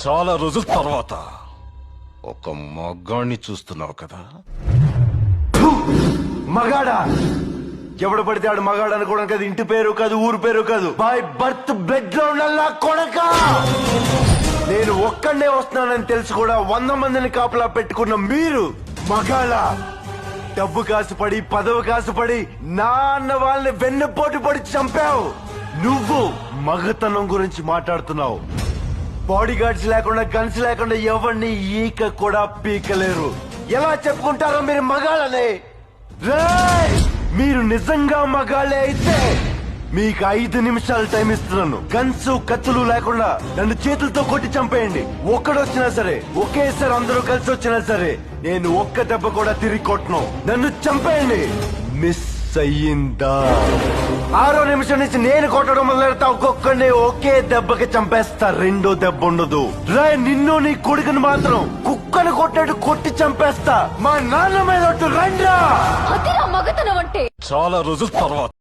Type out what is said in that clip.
చాలా రోజుల తర్వాత ఒక మగాణ్ణి చూస్తున్నావు కదా. మగాడా ఎవడు పడితే ఆడు మగాడు అనుకోవడం కాదు, ఇంటి పేరు కాదు, ఊరు పేరు కాదు, బై బర్త్ బ్లడ్ లో ఉన్న కొడక. నేను ఒక్కడే వస్తున్నానని తెలుసు కూడా 100 మందిని కాపలా పెట్టుకున్న మీరు మగాళ్ళ. డబ్బు కాసుపడి పదవి కాసుపడి నా అన్న వాళ్ళని వెన్నుపోటు పడి చంపావు. నువ్వు మగతనం గురించి మాట్లాడుతున్నావు. బాడీ గార్డ్స్ లేకుండా గన్స్ లేకుండా ఎవరిని ఈక కూడా పీకలేరు. ఎలా చెప్పుకుంటారో మీరు మగాళ్ళనే? రేయ్! మీరు నిజంగా మగాళ్ళే అయితే మీకు 5 నిమిషాలు టైం ఇస్తున్నాను. గన్స్ కత్తులు లేకుండా నన్ను చేతులతో కొట్టి చంపేయండి. ఒక్కడొచ్చినా సరే, ఒకేసారి అందరూ కలిసి వచ్చినా సరే, నేను ఒక్క దెబ్బ కూడా తిరిగి కొట్టను. నన్ను చంపేయండి. మిస్ అయ్యిందా? 6వ నిమిషం నుంచి నేను కొట్టడం మొదలెడతా. ఒక్కొక్కడిని ఒకే దెబ్బకి చంపేస్తా. రెండో దెబ్బ ఉండదు. రే, నిన్ను నీ కొడుకుని మాత్రం కుక్కను కొట్టాడు కొట్టి చంపేస్తా. మా నాన్న మీద రండ్రా. అదిరా మగతనం అంటే. చాలా రోజుల తర్వాత